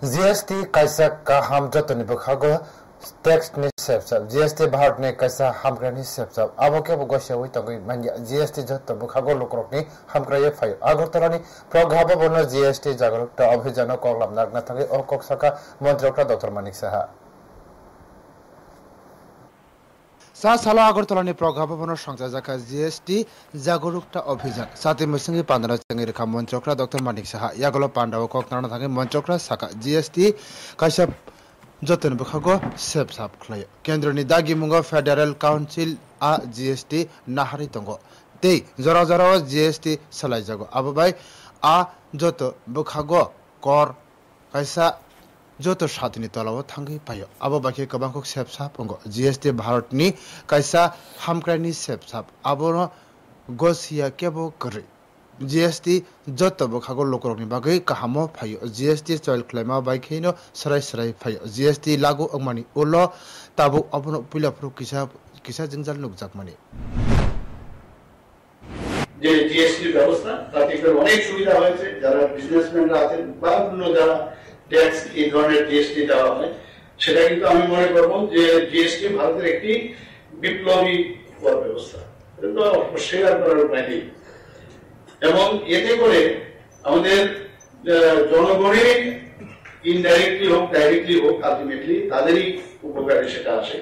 GST कैसा का हम जतनी बखागो टैक्स नि सेपसाब जीएसटी भारत ने कैसा हमग्रानि सेपसाब अब के बगोसे वइ तगै मान्या जीएसटी जत बखागो लोकरकनि हमग्राये फाय आगरतलानि प्रगाब बन जीएसटी जागरूकता अभियान कगलाम नागना थागै अकक्साका मन्त्रीफ्रा डॉक्टर मानिक साहा सा साला आगरतलानि प्रगाबन संजाजाका जीएसटी जागरूकता अभियान साथै मसिंगि पान्दाना चंगि रेखा मन्त्रकरा डॉक्टर मानिक साहा यागलो पान्डाव ककनाना थाङै मन्त्रकरा साका जीएसटी काइसा जतन बखागो सेपसाब खलायो केन्द्रनि दागि मुंगो फेडरल काउन्सिल आ जीएसटी नाहारि तंगो तै जरा जरा जीएसटी सलाय जागो आबबाय आ जत बखागो कर काइसा जत सातनि तलाव थांगै पायो अब बाकी कबांखौ सेपसाब अंगो जीएसटी भारतनि काइसा हामक्रानि सेपसाब आबनो गसिया केबो करे जीएसटी जत बखागो लोकरकनि बागै काहामो फायो जीएसटी चल क्लेमा बाइखैनो सराय सराय फायो जीएसटी लागु अंगमानि उलो ताबो अबनो पिलाफ्रु किसा जंजाल नुकजाक मानि যে জিএসটি ব্যবস্থা তাতে করে অনেক সুবিধা হয়েছে যারা বিজনেসম্যানরা আছেন বা অন্য যারা ট্যাক্স এই ধরনের জিএসটি দেওয়া হয় সেটা কিন্তু আমি মনে করব যে জিএসটি ভারতের একটি বিপ্লবী কর ব্যবস্থা এটা অস্বীকার করার উপায় নেই এবং এতে করে আমাদের জনগণের ইনডাইরেক্টলি হোক ডাইরেক্টলি হোক আলটিমেটলি তাদেরই উপকারে সেটা আসে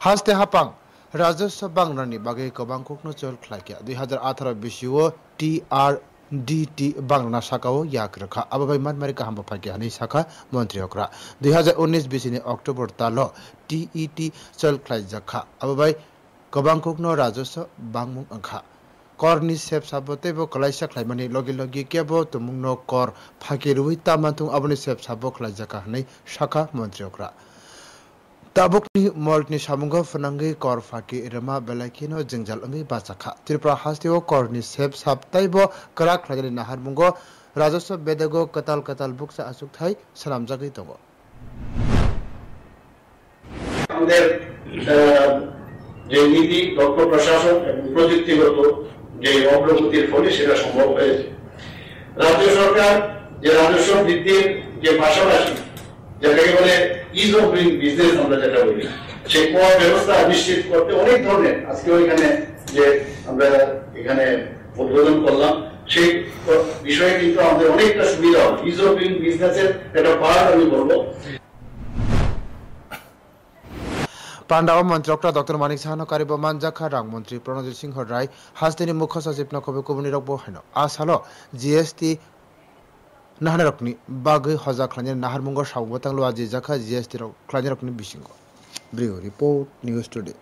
হাসতে হাপাং राजस्व बांग्लानि बागै गोबां ककनो चल खलाइया 2018 बिसिओ टीआरडीटी बांग्ला शाखाओ याक रखा अबबाय मानमारि काहाम फागियानि शाखा मंत्री अक्रा 2019 बिसिनि अक्टोबर तालो टीईटी चल खलाइ जखा अबबाय गोबां ककनो राजस्व बांगमुं अंखा करनि सेप साबतेबो कलाइसा खलाइमानि लगे लगे केबो तुमुंनो कर फागिरुइ तामान्तुं अबनि सेप साबो खलाइ जखा हनै शाखा मंत्री अक्रा ताबुकनि मल्टनि सामुंगो फनांगै कर फाकी रमा बेलाकिनो जंजाल अंगै बाचाखा त्रिपुरा हास्तिओ करनि सेप साबताइबो करा खलागनि नाहार मुंगो राजस्व बेदगो कताल बुकसा असुकथाय सालामजागै दंगो আমাদের যে নীতি দক্ষ প্রশাসন এবং প্রযুক্তিগত যে অগ্রগতির ফলে সেটা সম্ভব হয়েছে রাজ্য সরকার যে রাজস্ব বৃদ্ধির যে পাশাপাশি যেটাকে বলে ইজ অফ ডুইং বিজনেস আমরা যেটা বলি সেই কর ব্যবস্থা নিশ্চিত করতে অনেক ধরনের আজকে ওইখানে যে আমরা এখানে উদ্বোধন করলাম সেই বিষয়ে কিন্তু আমাদের অনেকটা সুবিধা হবে ইজ অফ ডুইং বিজনেসের একটা পার্ট আমি বলবো पांडाव मंत्रकरा डॉक्टर मानिक साहानो कारिबो मानजाखा रां मंत्री प्रणजित सिंह राय हास्तेनि मुख्य सचिव नखबे कुबुनि रकबो हाइनो आसालो जीएसटी नाहारकनि बागै हजा खलानि नाहारमुंगो सावबो तांलो आजि जाखा जीएसटी रक खलानि रकनि बिसिंगो ब्रिउ रिपोर्ट न्यूज टुडे